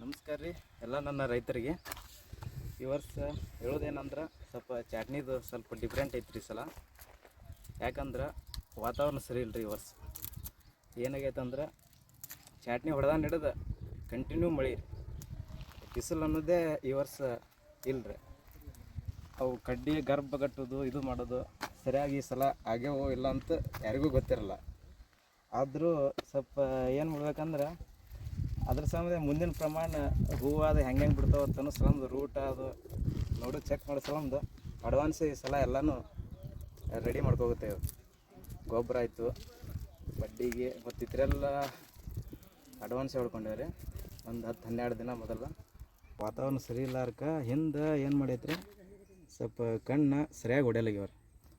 ನಮಸ್ಕಾರ ರೀ ಎಲ್ಲ ನನ್ನ ರೈತರಿಗೆ. ಈ ವರ್ಷ ಹೇಳೋದೇನಂದ್ರೆ ಸ್ವಲ್ಪ ಚಾಟ್ನಿದು ಸ್ವಲ್ಪ ಡಿಫ್ರೆಂಟ್ ಐತ್ರಿ ಈ ಸಲ. ಯಾಕಂದ್ರೆ ವಾತಾವರಣ ಸರಿ ಇಲ್ಲರಿ ಈ ವರ್ಷ. ಏನಾಗೈತೆ ಅಂದ್ರೆ ಚಾಟ್ನಿ ಹೊಡೆದಾನ ಹಿಡಿದು ಕಂಟಿನ್ಯೂ ಮಳೆ, ಬಿಸಿಲು ಅನ್ನೋದೇ ಈ ವರ್ಷ ಇಲ್ಲರಿ. ಅವು ಕಡ್ಡಿ ಗರ್ಭ ಕಟ್ಟೋದು ಇದು ಮಾಡೋದು ಸರಿಯಾಗಿ ಈ ಸಲ ಆಗ್ಯಾವೋ ಇಲ್ಲ ಅಂತ ಯಾರಿಗೂ ಗೊತ್ತಿರಲ್ಲ. ಆದರೂ ಸ್ವಲ್ಪ ಏನು ಮಾಡ್ಬೇಕಂದ್ರೆ ಅದ್ರ ಸಂಬಂಧ ಮುಂದಿನ ಪ್ರಮಾಣ ಹೂವು ಅದು ಹೆಂಗೆ ಬಿಡ್ತಾವೆ ಅನ್ನೋ ಸಲಂದು ರೂಟ್ ಅದು ನೋಡಿ ಚೆಕ್ ಮಾಡೋ ಸಲಂದು ಅಡ್ವಾನ್ಸ್ ಈ ಸಲ ಎಲ್ಲನೂ ರೆಡಿ ಮಾಡ್ಕೋಗುತ್ತೇವೆ. ಗೊಬ್ಬರ ಆಯಿತು, ಬಡ್ಡಿಗೆ ಮತ್ತು ಇತರೆಲ್ಲ ಅಡ್ವಾನ್ಸ್ ಹೇಳ್ಕೊಂಡೇವ್ರಿ. ಒಂದು 10-12 ದಿನ ಮೊದಲು ವಾತಾವರಣ ಸರಿ ಇಲ್ಲಾರ್ಕ ಹಿಂದೆ ಏನು ಮಾಡೈತ್ರಿ, ಸ್ವಲ್ಪ ಕಣ್ಣು ಸರಿಯಾಗಿ ಹೊಡೆಯಲಾಗ್ಯವ್ರಿ.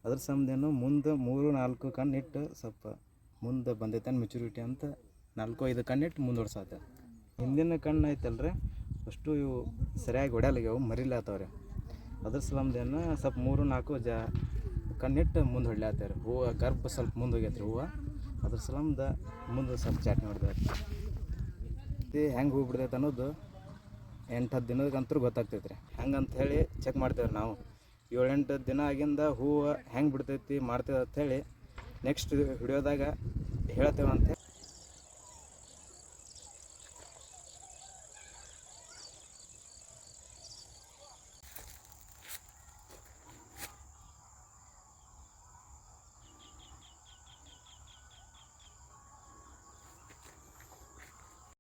ಅದ್ರ ಸಂಬಂಧೇನು ಮುಂದೆ 3-4 ಕಣ್ಣು ಇಟ್ಟು ಸ್ವಲ್ಪ ಮುಂದೆ ಬಂದೈತೆ ಮೆಚುರಿಟಿ ಅಂತ 4-5 ಕಣ್ಣಿಟ್ಟು ಮುಂದುವರ್ಸತ್ತೆ. ಹಿಂದಿನ ಕಣ್ಣು ಐತಲ್ರಿ ಅಷ್ಟು ಇವು ಸರಿಯಾಗಿ ಹೊಡೆಯಲಾಗ್ಯಾವು, ಮರಿಲಾತವ್ರಿ. ಅದ್ರ ಸಂಬಂಧೇನು ಸ್ವಲ್ಪ 3-4 ಕಣ್ಣಿಟ್ಟು ಮುಂದೆ ಹೊಡ್ಲಾತ್ತವ್ರಿ. ಹೂವು ಗರ್ಭ ಸ್ವಲ್ಪ ಮುಂದೆ ಹೋಗ್ಯತ್ರಿ ಹೂವು. ಅದ್ರ ಸಂಬಂಧ ಮುಂದೆ ಸ್ವಲ್ಪ ಚಾಟ್ನಿ ಹೊಡೆದವ್ರಿ. ಇದು ಹೆಂಗೆ ಹೂವು ಬಿಡ್ತೈತೆ ಅನ್ನೋದು 8-10 ದಿನಕ್ಕಂತೂ ಗೊತ್ತಾಗ್ತೈತೆ ರೀ. ಹಂಗಂತ ಹೇಳಿ ಚೆಕ್ ಮಾಡ್ತೇವೆ ನಾವು. 7-8 ದಿನ ಆಗಿಂದ ಹೂವು ಹೆಂಗೆ ಬಿಡ್ತೈತಿ ಮಾಡ್ತೇವೆ ಅಂಥೇಳಿ ನೆಕ್ಸ್ಟ್ ವಿಡಿಯೋದಾಗ ಹೇಳ್ತೇವೆ ಅಂತ